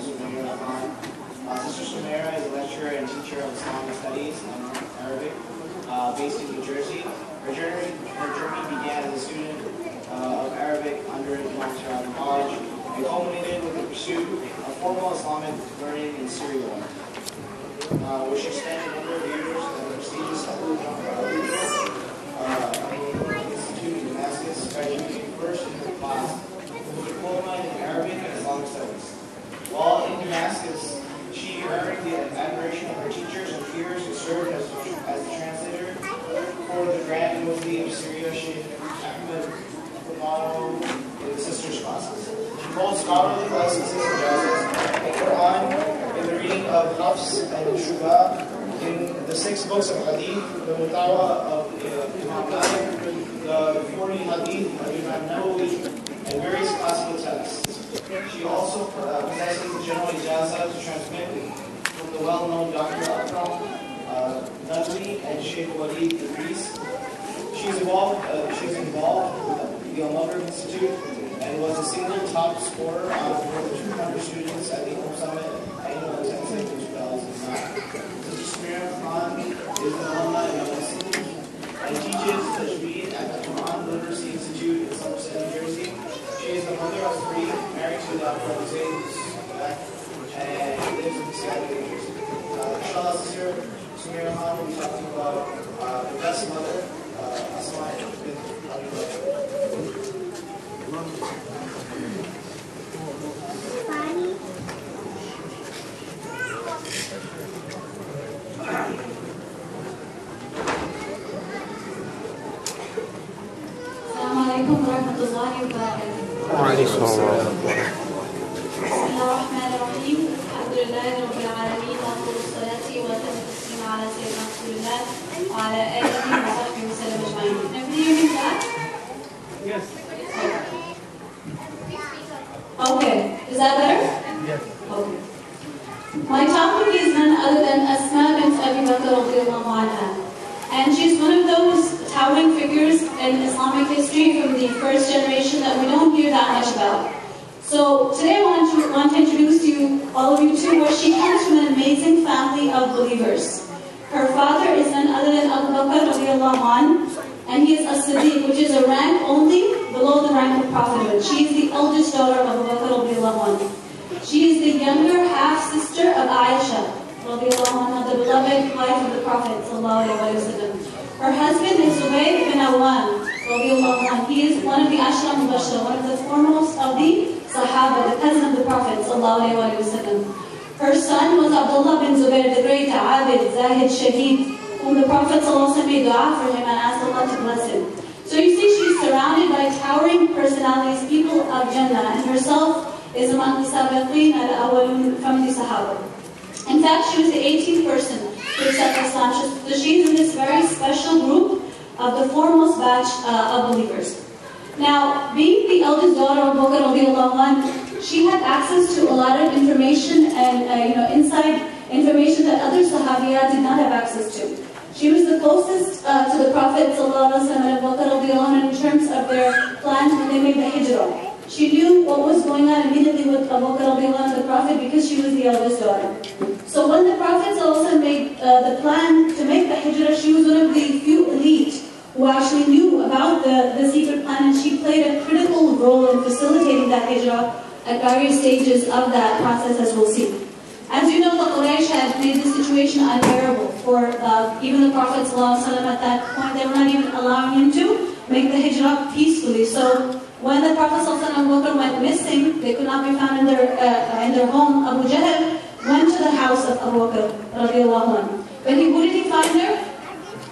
Sumara Khan. Sister Sumara is a lecturer and teacher of Islamic studies and Arabic based in New Jersey. Her journey began as a student of Arabic under Imam College and culminated with the pursuit of formal Islamic learning in Syria, which extended a number of years at the prestigious Abubakr Institute in Damascus, graduating first in her class with a diploma in Arabic and Islamic studies. While in Damascus, she earned the admiration of her teachers and peers who served as the translator for the Grand Mufti of Syria, Sheikh Ahmed in the sisters' classes. She holds scholarly licenses and jazas in Quran, in the reading of Hafs and Shubha, in the 6 books of Hadith, the Mutawa of Imam Malik, the 40 Hadith of Imam Nawawi, and various classical texts. She also possesses the general ijaza to transmit from the well-known Dr. Akram Nadwi and Sheikh Walid Idris. She is involved with the Abubakr Institute and was a single top scorer out of more than 200 students at the Hope Summit annual attendance in 2009. Sister Sumara Khan is an alumni of the Institute and teaches Tajweed at the Quran Literacy Institute in Somerset, New Jersey. She is the mother of 3, married to Dr. Hussein, and lives in Seattle, New Jersey. Inshallah, Sister Sumara Khan will be talking about the best mother, Asma, bint Abubakr. Assalamualaikum warahmatullahi wabarakatuh. Bismillahirrahmanirrahim. Alhamdulillahi rabbil alamin wa salatu wa taslim ala sayyidina Rasulillah wa ala alihi wa sahbihi wa sallam ajma'in. Everybody hear me that? Yes. Okay. Is that better? Yes. Okay. My topic is none other than Asma bint Abubakr radiyallahu anha. And she's one of those towering figures in Islamic history from the first generation that we don't hear that much about. So today I want to introduce all of you to her. She comes from an amazing family of believers. Her father is none other than Abubakr radiyallahu anhu, and he is a Siddiq, which is a rank only below the rank of prophethood. She is the eldest daughter of Abubakr radiyallahu anhu. She is the younger half-sister of Aisha radiyallahu anha, the beloved wife of the Prophet sallallahu alaihi wasallam. Her husband is Zubayr bin Awwam radiyallahu anhu. He is one of the Ashra Mubashara, one of the foremost of the Sahaba, the cousin of the Prophet sallallahu alaihi wasallam. Her son was Abdullah bin Zubayr, the great Abid, Zahid, Shaheed, whom the Prophet ﷺ made dua for him and asked Allah to bless him. So you see, she's surrounded by towering personalities, people of Jannah, and herself is among the Sabiqeen al-Awwalun from the Sahaba. In fact, she was the 18th person to accept Islam. So she's in this very special group of the foremost batch of believers. Now, being the eldest daughter of Abubakr radiyallahu anhu, she had access to a lot of information and inside information that other Sahabiyat did not have access to. She was the closest to the Prophet sallallahu alaihi wasallam and Abubakr radiyallahu anhu in terms of their plans when they made the hijrah. She knew what was going on immediately with Abubakr radiyallahu anhu, the Prophet, because she was the eldest daughter. So when the Prophet sallallahu alaihi wasallam made the plan to make the hijrah, she was one of the few elite who actually knew about the secret plan, and she played a critical role in facilitating that hijrah at various stages of that process, as we'll see. As you know, the Quraysh had made the situation unbearable for even the Prophet ﷺ at that point. They were not even allowing him to make the hijrah peacefully. So when the Prophet ﷺ and Abu Bakr went missing, they could not be found in their home. Abu Jahl went to the house of Abu Bakr radiyallahu anhu. But who did he find her?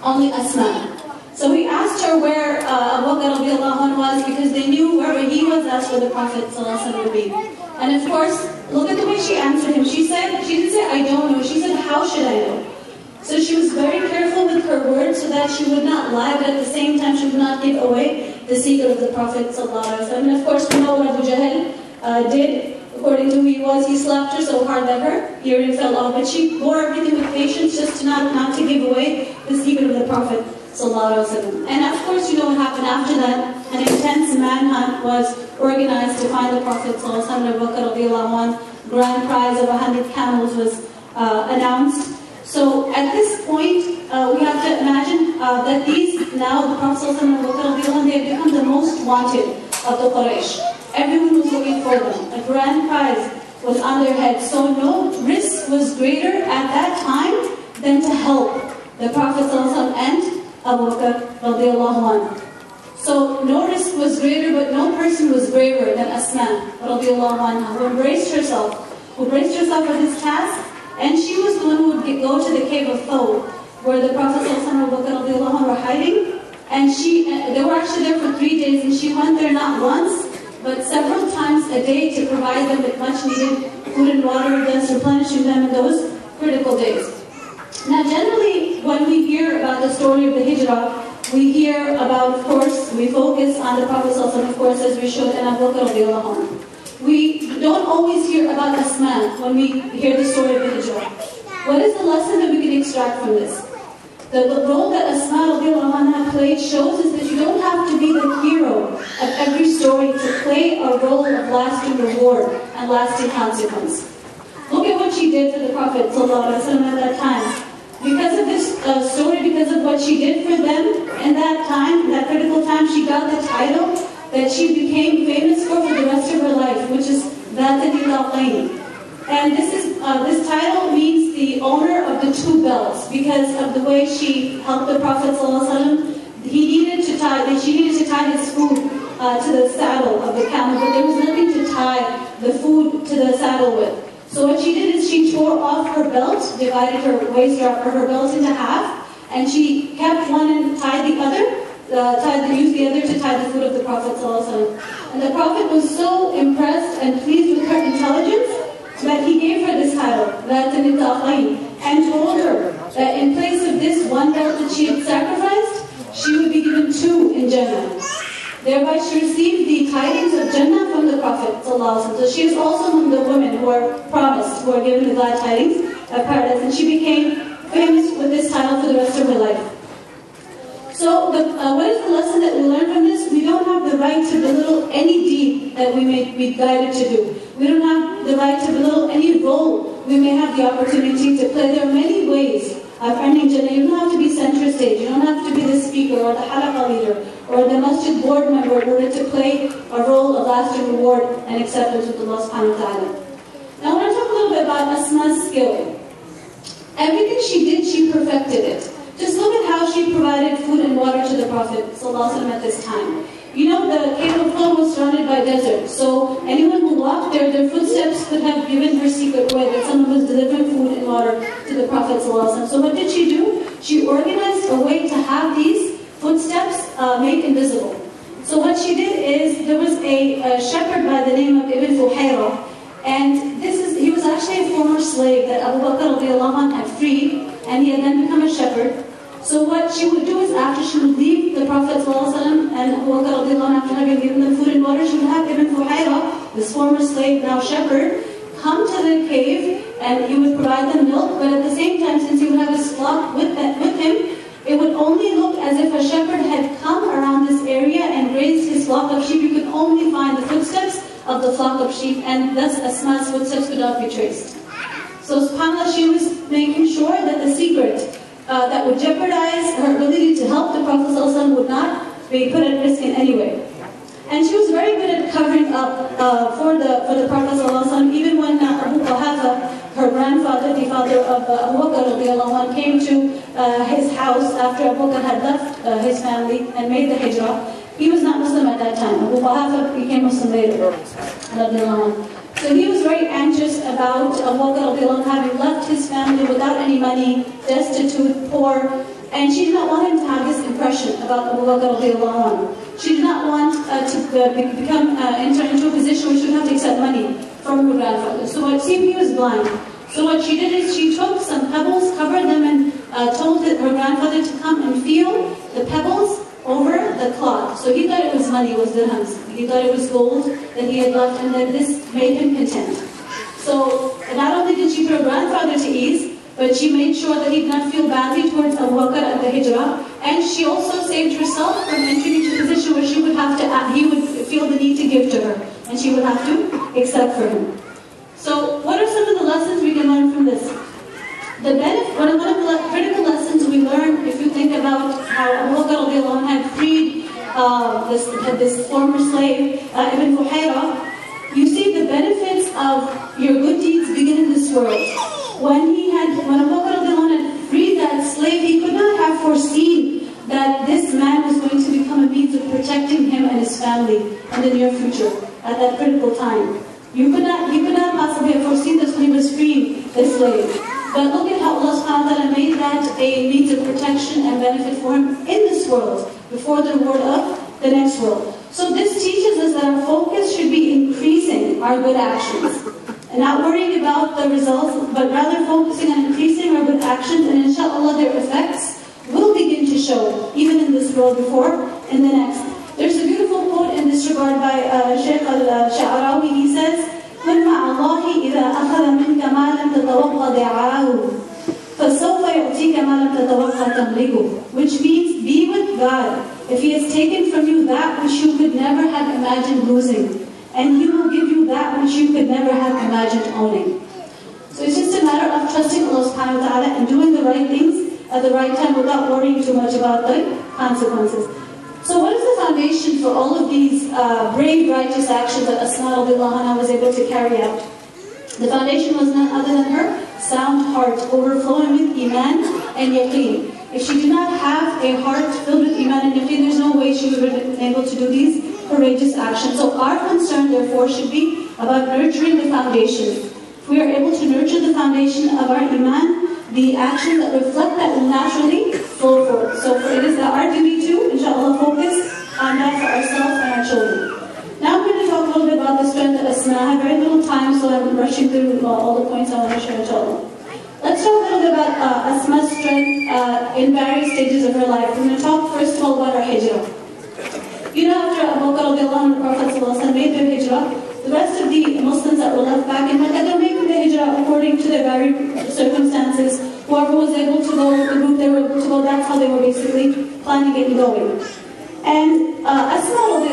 Only Asma. So he asked her where Abu Bakr radiyallahu anhu was, because they knew wherever he was, that's where the Prophet ﷺ would be. And of course, look at the way she answered him. She didn't say, I don't know. She said, how should I know? So she was very careful with her words so that she would not lie, but at the same time she would not give away the secret of the Prophet ﷺ. And of course, we know what Abu Jahl did. According to who he was, he slapped her so hard that her earring fell off. But she bore everything with patience, just to not to give away the secret of the Prophet ﷺ. And of course, you know what happened after that. an intense manhunt was organized to find the Prophet ﷺ and Abubakr radiallahu anh. Grand prize of 100 camels was announced. So at this point, we have to imagine that now the Prophet ﷺ and Abubakr radiallahu anh, they have become the most wanted of the Quraysh. Everyone was looking for them. A grand prize was on their heads. So no risk was greater at that time than to help the Prophet ﷺ and Abu Bakr radiallahu anh. So no risk was greater, but no person was braver than Asma radiallahu anha, who braced herself for this task, and she was the one who would go to the cave of Thawr, where the Prophet ﷺ and Abu Bakr radiallahu anh were hiding, and they were actually there for 3 days, and she went there not once, but several times a day to provide them with much needed food and water, thus replenishing them in those critical days. Now generally, when we hear about the story of the hijrah, we hear about, of course, we focus on the Prophet ﷺ, of course, as we showed in Abu Bakr radiallahu anh. We don't always hear about Asma when we hear the story of the hijrah. What is the lesson that we can extract from this? The role that Asma radiallahu anha played shows us that you don't have to be the hero of every story to play a role of lasting reward and lasting consequence. Look at what she did for the Prophet ﷺ at that time. Because of this story, because of what she did for them in that time, that critical time, she got the title that she became famous for the rest of her life, which is Bint. And this title means the owner of the two belts, because of the way she helped the Prophet ﷺ. She needed to tie his food to the saddle of the camel, but there was nothing to tie the food to the saddle with. So what she did is she tore off her belt, divided her waist or her belt into half, and she kept one and tied the other, used the other to tie the foot of the Prophet ﷺ. And the Prophet was so impressed and pleased with her intelligence that he gave her this title, and told her that in place of this one belt that she had sacrificed, she would be given 2 in Jannah. Thereby she received the tidings of Jannah from the Prophet ﷺ. So she is also among the women who are promised, who are given the glad tidings of paradise, and she became famous with this title for the rest of her life. So what is the lesson that we learn from this? We don't have the right to belittle any deed that we may be guided to do. We don't have the right to belittle any role we may have the opportunity to play. There are many ways of earning Jannah. You don't have to be center stage. You don't have to be the speaker or the halaqah leader or the masjid board member in order to play a role of lasting reward and acceptance with Allah subhanahu wa ta'ala. Now I want to talk a little bit about Asma's skill. Everything she did, she perfected it. Just look at how she provided food and water to the Prophet ﷺ at this time. You know, the cave of Thawr was surrounded by desert, so anyone who walked there, their footsteps could have given her secret way that someone was delivering food and water to the Prophet ﷺ. So what did she do? She organized a way to have these footsteps made invisible. So what she did is, there was a shepherd by the name of Ibn Fuhayra, and he was actually a former slave that Abubakr radiallahu anh had freed, and he had then become a shepherd. So what she would do is, after she would leave the Prophet ﷺ and Abubakr radiallahu anh, after having given them food and water, she would have Ibn Fuhayra, this former slave, now shepherd, come to the cave, and he would provide them milk, but at the same time, since he would have his flock with him, it would only look as if a shepherd had come around this area and raised his flock of sheep. You could only find the footsteps of the flock of sheep, and thus Asma's footsteps could not be traced. So subhanAllah, she was making sure that the secret that would jeopardize her ability to help the Prophet ﷺ would not be put at risk in any way. And she was very good at covering up for the Prophet ﷺ, even when Abu Quhafa, her grandfather, the father of Abu Bakr radiallahu anh, came to his house after Abu Bakr had left his family and made the hijrah. He was not Muslim at that time. Abu Quhafa became Muslim later. So he was very anxious about Abu Bakr having left his family without any money, destitute, poor, and she did not want him to have this impression about Abu Bakr. She did not want to enter into a position where she would have to accept money from her grandfather. So it seemed he was blind. So what she did is she took some pebbles, covered them, and told her grandfather to come and feel the pebbles over the cloth. So he thought it was money, it was dirhams. He thought it was gold that he had left, and that this made him content. So not only did she put her grandfather to ease, but she made sure that he did not feel badly towards Abu Bakr at the hijrah, And she also saved herself from entering into a position where she would have to, he would feel the need to give to her, and she would have to accept for him. So what are some of the lessons we can learn from this? One of the critical lessons we learn, if you think about how Abubakr had freed this former slave, Ibn Fuhayra, you see the benefits of your good deeds begin in this world. When Abubakr had freed that slave, he could not have foreseen that this man was going to become a means of protecting him and his family in the near future, at that critical time. You could not possibly have foreseen this when he was freeing the slave. But look at how Allah subhanahu wa ta'ala made that a means of protection and benefit for him in this world, before the reward of the next world. So this teaches us that our focus should be increasing our good actions, and not worrying about the results, but rather focusing on increasing our good actions, and inshallah their effects will begin to show, even in this world before in the next. There's a beautiful quote in this regard by Shaykh al-Sha'arawi. He says, كن مع الله إذا أخذ منك ما لم تتوقع دعاه فسوف يعطيك ما لم تتوقع تملكه, which means be with God if He has taken from you that which you could never have imagined losing, and He will give you that which you could never have imagined owning. So it's just a matter of trusting Allah subhanahu wa ta'ala and doing the right things at the right time without worrying too much about the consequences. So what is the foundation for all of these brave, righteous actions that Asma was able to carry out? The foundation was none other than her sound heart, overflowing with Iman and Yaqeen. If she did not have a heart filled with Iman and Yaqeen, there's no way she would have been able to do these courageous actions. So our concern, therefore, should be about nurturing the foundation. If we are able to nurture the foundation of our Iman, the actions that reflect that will naturally flow forth. So it is our duty to, inshallah, focus on that for ourselves and our children. Now I'm going to talk a little bit about the strength of Asma. I have very little time, so I'm rushing through all the points I want to share, inshallah. Let's talk a little bit about Asma's strength in various stages of her life. We're going to talk first of all about her hijrah. You know, after Abubakr and the Prophet made their hijrah, the rest of the Muslims that were left back in Mecca, they're making the hijrah according to their varied circumstances. Whoever was able to go, the group they were able to go, that's how they were basically planning it and going. And Asma,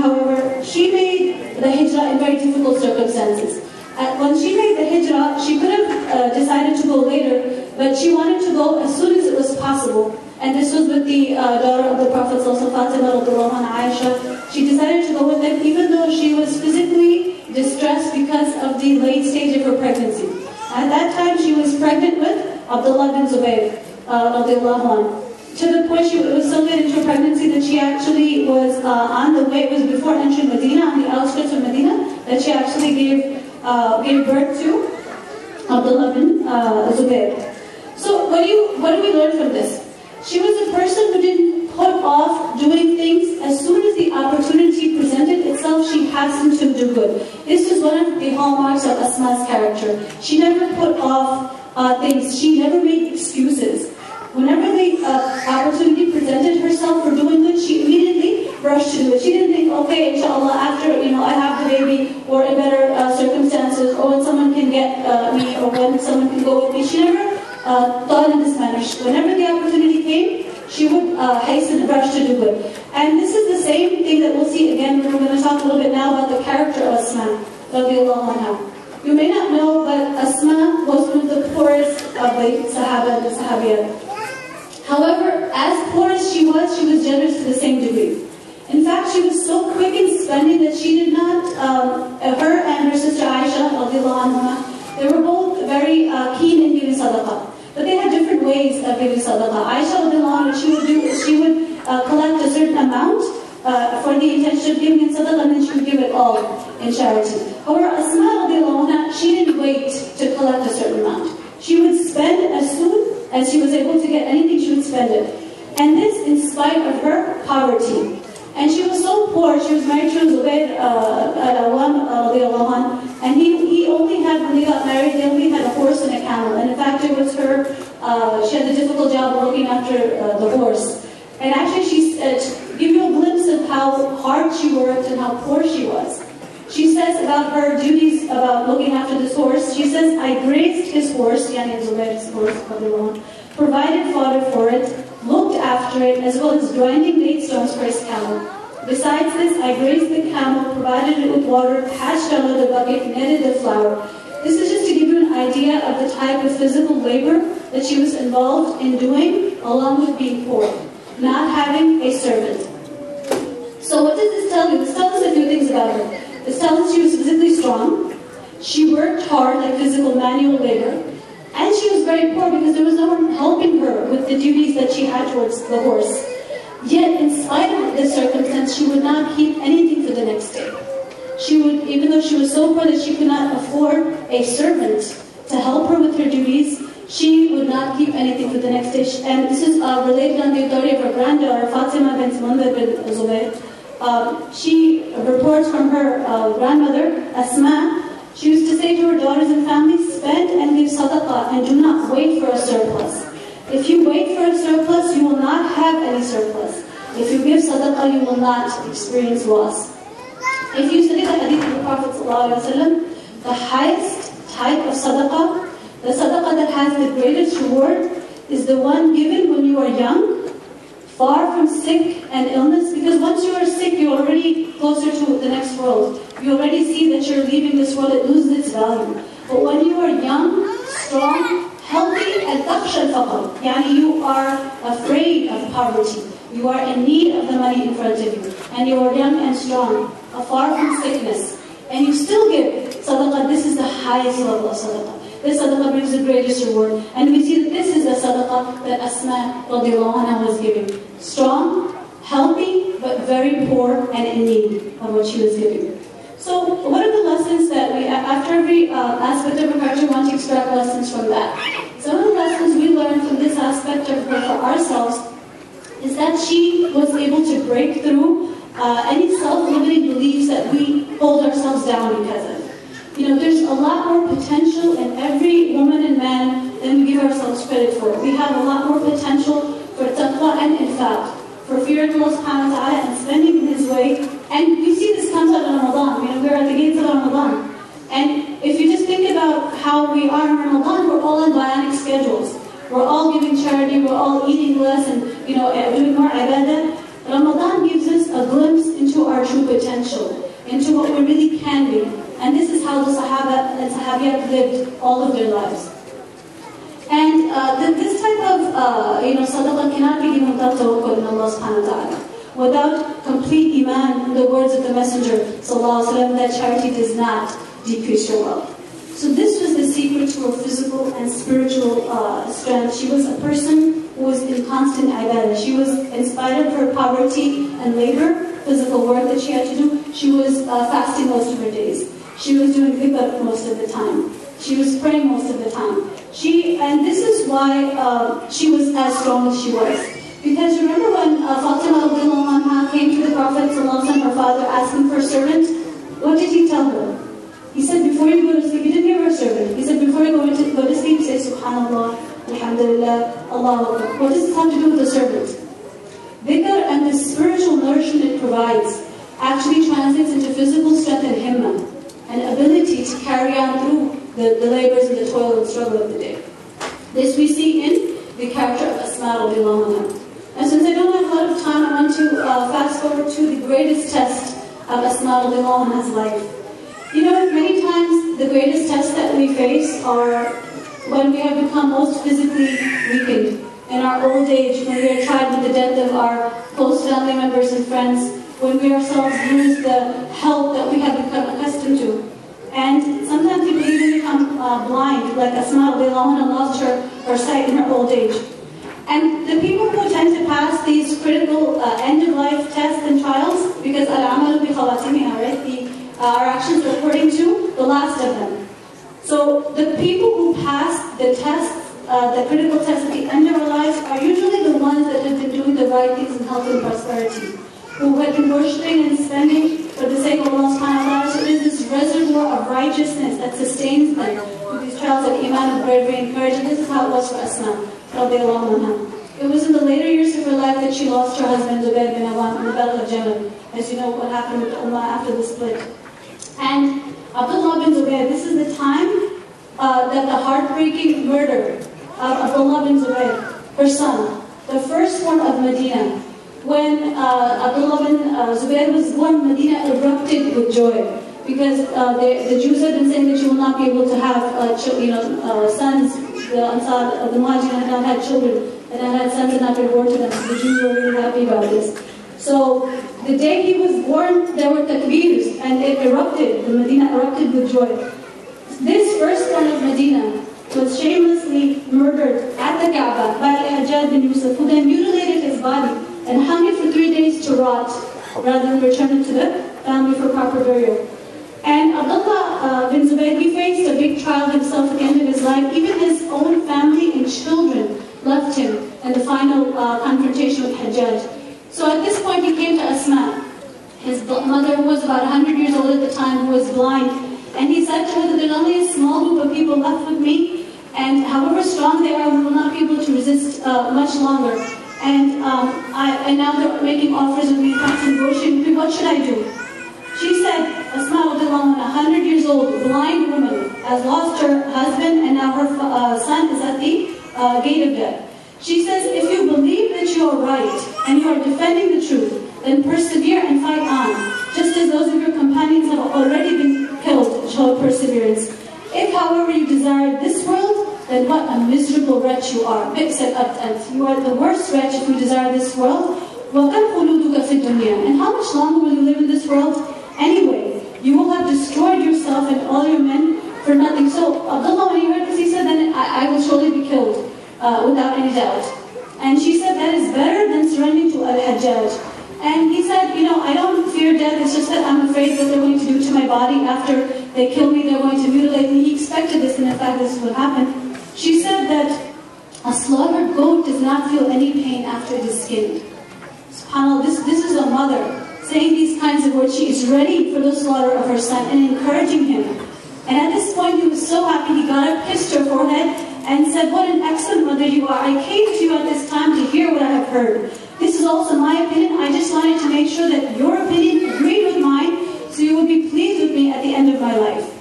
however, she made the hijrah in very difficult circumstances. When she made the hijrah, she could have decided to go later, but she wanted to go as soon as it was possible. And this was with the daughter of the Prophet, Fatima Aisha. She decided to go with them even though she was physically distressed because of the late stage of her pregnancy. At that time, she was pregnant with Abdullah bin Zubayr, to the point it was so late into her pregnancy that she actually was on the way, it was before entering Medina, on the outskirts of Medina, that she actually gave birth to Abdullah bin Zubayr. So what do we learn from this? She was a person who didn't put off doing things. As soon as the opportunity presented itself, she hastened to do good. This is one of the hallmarks of Asma's character. She never put off things. She never made excuses. Whenever the opportunity presented herself for doing good, she immediately rushed to do it. She didn't think, okay, inshallah, after I have the baby, or in better circumstances, or when someone can get me, or when someone can go with me. She never thought in this manner. Whenever the opportunity came, she would hasten and rush to do good. And this is the same thing that we'll see again when we're going to talk a little bit now about the character of Asma, radiallahu anha. You may not know, but Asma was one of the poorest of the Sahaba and the Sahabiyat. However, as poor as she was generous to the same degree. In fact, she was so quick in spending that she did not, her and her sister Aisha, radiallahu anha, they were both very keen in giving sadaqah. But they had different ways of giving sadaqah. Aisha, what she would collect a certain amount for the intention of giving in sadaqah, and then she would give it all in charity. However, Asma, she didn't wait to collect a certain amount. She would spend as soon as she was able to get anything, she would spend it. And this in spite of her poverty. And she was so poor, she was married to Zubayr and he only had, when they got married, they only had a horse and a camel. And in fact, it was her, she had the difficult job of looking after the horse. And actually, to give you a glimpse of how hard she worked and how poor she was. She says about her duties about looking after this horse, she says, I grazed his horse, yani Zubayr's horse, provided fodder for it, looked after it, as well as grinding date stones for his camel. Besides this, I grazed the camel, provided it with water, patched under the bucket, netted the flour. This is just to give you an idea of the type of physical labor that she was involved in doing, along with being poor, not having a servant. So what does this tell you? This tells us a few things about her. This tells us she was physically strong, she worked hard, like physical manual labor, and she was very poor because there was no one helping her with the duties that she had towards the horse. Yet, in spite of this circumstance, she would not keep anything for the next day. She would, even though she was so poor that she could not afford a servant to help her with her duties, she would not keep anything for the next day. And this is related on the authority of her granddaughter, Fatima bint bin Zubayr. She reports from her grandmother, Asma. She used to say to her daughters and family, spend and give sadaqah and do not wait for a surplus. If you wait for a surplus, you will not have any surplus. If you give sadaqah, you will not experience loss. If you study the hadith of the Prophet ﷺ, the highest type of sadaqah, the sadaqah that has the greatest reward, is the one given when you are young, far from sick and illness, because once you are sick, you're already closer to the next world. You already see that you're leaving this world, it loses its value. But when you are young, strong, healthy, and takhsha al-faqr, yani you are afraid of poverty, you are in need of the money in front of you, and you are young and strong, far from sickness, and you still give sadaqah, this is the highest level of sadaqah. This sadaqah brings the greatest reward. And we see that this is the sadaqah that Asma radiallahu anha was giving. Strong, healthy, but very poor and in need of what she was giving. So what are the lessons that we, after every aspect of her character, want to extract lessons from that? Some of the lessons we learned from this aspect of her for ourselves is that she was able to break through any self-limiting beliefs that we hold ourselves down because of. You know, there's a lot more potential in every woman and man than we give ourselves credit for. We have a lot more potential for taqwa and infaq, for fear of Allah subhanahu wa ta'ala and spending in His way. And we see this comes out in Ramadan. You know, we're at the gates of Ramadan. And if you just think about how we are in Ramadan, we're all on bionic schedules. We're all giving charity, we're all eating less and, you know, doing more ibadah. Ramadan gives us a glimpse into our true potential, into what we really can be. And this is how the Sahaba and Sahabiyat lived all of their lives. And this type of sadaqah cannot be given without tawakkul in Allah subhanahu wa ta'ala. Without complete iman, in the words of the Messenger sallallahu alaihi wasallam, that charity does not decrease your wealth. So this was the secret to her physical and spiritual strength. She was a person who was in constant ibadah. She was, in spite of her poverty and labor, physical work that she had to do, she was fasting most of her days. She was doing dhikr most of the time. She was praying most of the time. And this is why she was as strong as she was. Because remember when Fatima came to the Prophet ﷺ, her father, asking for a servant, what did he tell her? He said, before you go to sleep, he didn't give her a servant. He said, before you go to sleep, say Subhanallah, Alhamdulillah, Allahu Akbar. What does this have to do with the servant? Dhikr and the spiritual nourishment it provides actually translates into physical strength and himmah, and ability to carry on through the labors and the toil and struggle of the day. This we see in the character of Asma radiallahu anha. And since I don't have a lot of time, I want to fast forward to the greatest test of Asma radiallahu anha's life. You know, many times the greatest tests that we face are when we have become most physically weakened. In our old age, when we are tried with the death of our close family members and friends, when we ourselves lose the health that we have become accustomed to. And sometimes people even become blind, like Asma radiallahu anha lost her sight in her old age. And the people who tend to pass these critical end-of-life tests and trials, because al-amalu bi khawatimiha, right? Our actions according to the last of them. So the people who pass the tests, the critical tests at the end of our lives, are usually the ones that have been doing the right things in health and prosperity, who have been worshipping and spending for the sake of Allah subhanahu wa ta'ala. So it is this reservoir of righteousness that sustains them through these trials of iman, of bravery, and courage. And this is how it was for Asma radiallahu anha. It was in the later years of her life that she lost her husband, Zubayr bin Awam, in the Battle of Jamal. As you know what happened with the Ummah after the split. And Abdullah bin Zubayr, this is the time that the heartbreaking murder of Abdullah bin Zubayr her son, the firstborn of Medina. When Abdullah bin Zubair was born, Medina erupted with joy, because the Jews had been saying that you will not be able to have sons. The Ansar, the Muhajirin had not had children, and had sons had not been born to them, so the Jews were really happy about this. So the day he was born, there were takbeers, and it erupted, the Medina erupted with joy. This firstborn of Medina was shamelessly murdered at the Kaaba by Hajjaj bin Yusuf, who then mutilated his body and hung it for 3 days to rot, rather than return it to the family for proper burial. And Abdullah bin Zubayr, he faced a big trial himself at the end of his life. Even his own family and children left him in the final confrontation with Hajjaj. So at this point he came to Asma, his mother, who was about 100 years old at the time, who was blind. And he said to her that there's only a small group of people left with me, and however strong they are, we will not be able to resist much longer. And now they're making offers of me, trying to negotiate with me. What should I do? She said, Asma, 100 years old, blind woman, has lost her husband, and now her son is at the gate of death. She says, if you believe that you are right, and you are defending the truth, then persevere and fight on, just as those of your companions have already been killed, show perseverance. If, however, you desire this world, then what a miserable wretch you are. You are the worst wretch if you desire this world. And how much longer will you live in this world? Anyway, you will have destroyed yourself and all your men for nothing. So Abdullah, when he heard this, he said, then I will surely be killed, without any doubt. And she said, that is better than surrendering to Al-Hajjaj. And he said, I don't fear death, it's just that I'm afraid what they're going to do to my body after they kill me, they're going to mutilate me. He expected this, and in fact this is what happened. She said that a slaughtered goat does not feel any pain after it is skinned. SubhanAllah, this is a mother saying these kinds of words. She is ready for the slaughter of her son and encouraging him. And at this point he was so happy, he got up, kissed her forehead, and said, what an excellent mother you are. I came to you at this time to hear what I have heard. This is also my opinion. I just wanted to make sure that your opinion agreed with mine, so you would be pleased with me at the end of my life.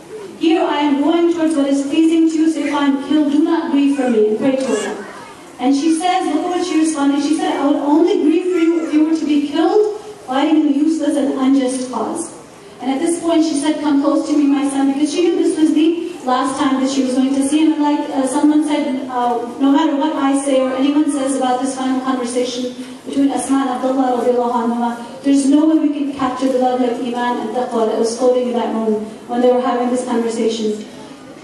Here I am going towards what is pleasing to you, so if I am killed, do not grieve for me, and pray to Allah. And she says, look at what she responded. She said, I would only grieve for you if you were to be killed fighting in a useless and unjust cause. And at this point she said, come close to me, my son, because she knew this was the last time that she was going to see him. And like someone said, no matter what I say or anyone says about this final conversation between Asma and Abdullah radiallahu anhu, there's no way we can capture the level of iman and taqwa that was floating in that moment when they were having this conversation.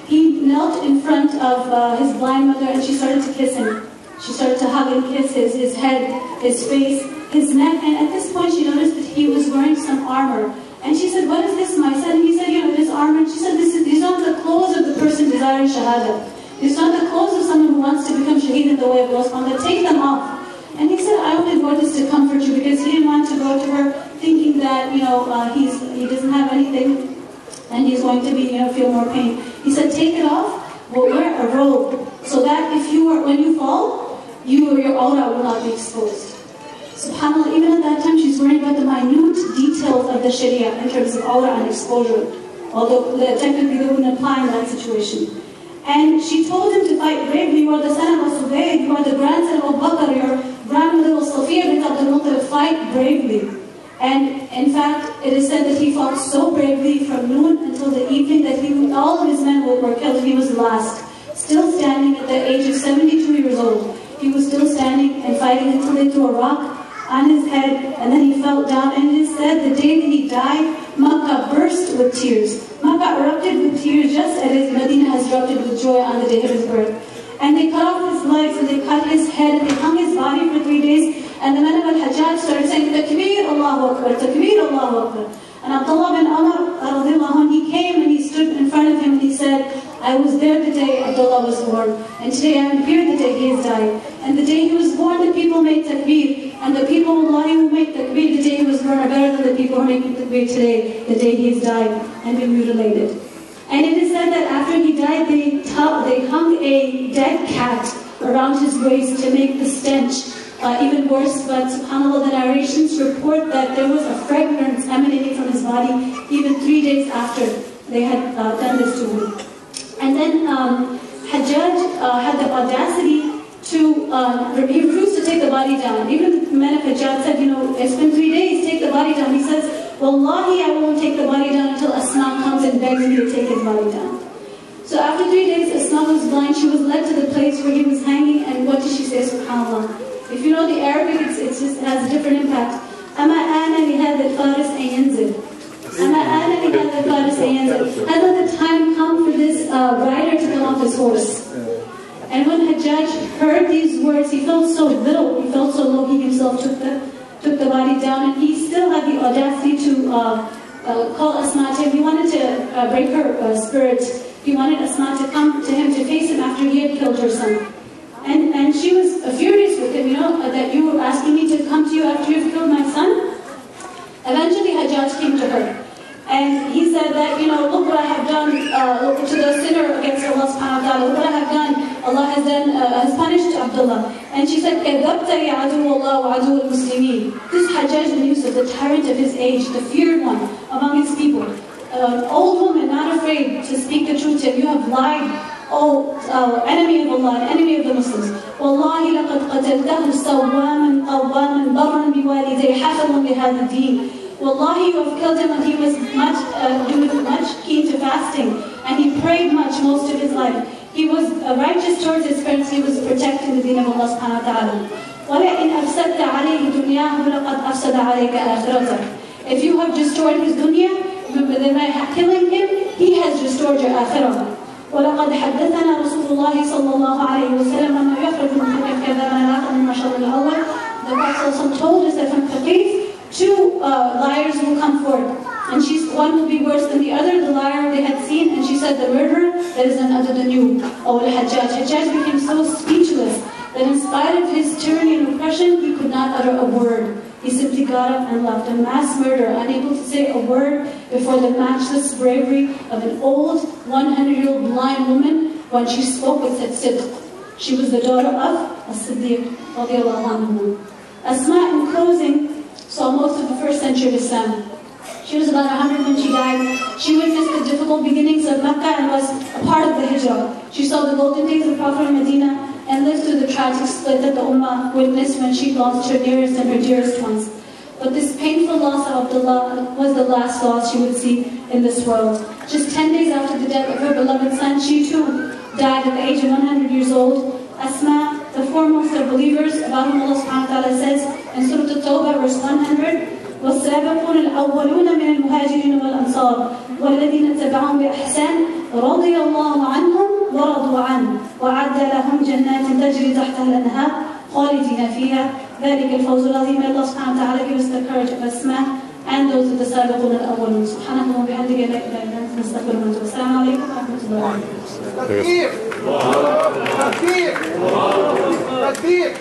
He knelt in front of his blind mother and she started to kiss him. She started to hug and kiss his head, his face, his neck, and at this point she noticed that he was wearing some armor. And she said, what is this, my son? And he said, it is armor. And she said, these aren't the clothes of the person desiring shahada. These aren't the clothes of someone who wants to become shaheed in the way of Allah subhanahu wa ta'ala. Take them off. And he said, I only wore this to comfort you, because he didn't want to go to her thinking that, he doesn't have anything and he's going to be, feel more pain. He said, take it off, but wear a robe, so that when you fall, your aura will not be exposed. SubhanAllah, even at that time she's worrying about the minute details of the Sharia in terms of aura and exposure, although technically they wouldn't apply in that situation. And she told him to fight bravely. You are the son of Subayr, you are the grandson of Abubakr, your grandmother was Safiya bint Abdul Muttalib, fight bravely. And in fact, it is said that he fought so bravely from noon until the evening that all of his men were killed. He was the last, still standing at the age of 72 years old. He was still standing and fighting until they threw a rock on his head, and then he fell down. And it is said the day that he died, Makkah burst with tears. Makkah erupted with tears, just as Medina has erupted with joy on the day of his birth. And they cut off his legs, and they cut his head, and they hung his body for 3 days. And the men of Al-Hajjaj started saying, Takbir Allahu Akbar, Takbir Allahu Akbar. And Abdullah bin Umar, he came and he stood in front of him and he said, I was there the day Abdullah was born, and today I am here the day he has died. And the day he was born, the people made takbir, and the people who made takbir the day he was born are better than the people who are making takbir today, the day he has died and been mutilated. And it is said that after he died, they hung a dead cat around his waist to make the stench even worse. But subhanAllah, the narrations report that there was a fragrance emanating from his body even 3 days after they had done this to him. And then Hajjaj had the audacity to he refused to take the body down. Even the men of Hajjaj said, it's been 3 days, take the body down. He says, Wallahi, I won't take the body down until Asma comes and begs me to take his body down. So after 3 days, Asma was blind. She was led to the place where he was hanging, and what did she say, subhanAllah? If you know the Arabic, it just has a different impact. أما آن لهذا الفارس أن ينزل. أما آن لهذا الفارس أن ينزل. Has the time come for this rider to come off his horse? And when Hajjaj heard these words, he felt so little, he felt so low, he himself took the body down, and he still had the audacity to call Asma to him. He wanted to break her spirit. He wanted Asma to come to him to face him after he had killed her son. And she was furious with him, that you were asking me to come to you after you've killed my son. Eventually Hajjaj came to her. And he said that, look what I have done to the sinner against Allah subhanahu wa ta'ala. Look what I have done. Allah has punished Abdullah. And she said, كَذَّبْتَ يَا عَدُوَ اللَّهِ وَعَدُوَ الْمُسْلِمِينَ. This Hajjaj bin Yusuf, the tyrant of his age, the feared one among his people. Old woman, not afraid to speak the truth to him. You have lied. Oh, enemy of Allah, enemy of the Muslims. Wallahi laqad qataltahu sawwaman qawwaman barran biwalidayhi hafidhan lihadha ad-din. Wallahi, you have killed him when he was much keen to fasting, and he prayed much most of his life. He was righteous towards his parents. He was protecting the deen of Allah subhanahu wa ta'ala. وَلَئِنْ أَفْسَدْتَ عَلَيْهِ دُنْيَاهُ لَقَدْ أَفْسَدَ عَلَيْكَ آخِرَتَهُ. If you have destroyed his dunya, remember that by killing him, he has restored your akhirah. ولقد حدثنا رسول الله صلى الله عليه وسلم أنه يخرج من فقه كذا الآخر من الشر الأول. The Prophet told us that from Faqih, 2 liars will come forward, and one will be worse than the other. The liar they had seen, and she said, the murderer, that is none other than you. Oh, Hajjaj. Hajjaj became so speechless that in spite of his tyranny and oppression, he could not utter a word. He simply got up and left. A mass murderer, unable to say a word before the matchless bravery of an old 100-year-old blind woman. When she spoke, it said sidq. She was the daughter of As-Siddiq radiallahu anhu. Asma, in closing, saw most of the 1st century of Islam. She was about 100 when she died. She witnessed the difficult beginnings of Mecca and was a part of the hijrah. She saw the golden days of Prophet in Medina and lived through the tragic split that the Ummah witnessed when she lost her nearest and her dearest ones. But this painful loss of Abdullah was the last loss she would see in this world. Just 10 days after the death of her beloved son, she too died at the age of 100 years old. Asma, the foremost of believers, about whom Allah subhanahu wa ta'ala says in Surah At-Tawbah, verse 100, والسابقون الأولون من المهاجرين والأنصار والذين اتبعهم بإحسان رضي الله عنهم ورضوا عنه وأعد لهم جنات تجري تحتها الأنهار خالدين فيها ذلك الفوز العظيم. May Allah subhanahu wa ta'ala give us the courage of Asma and those of the سابقون الأولون. سبحانك اللهم وبحمدك لا إله إلا أنت نستغفرك ونتوب. السلام عليكم ورحمة الله وبركاته. تكبير تكبير تكبير.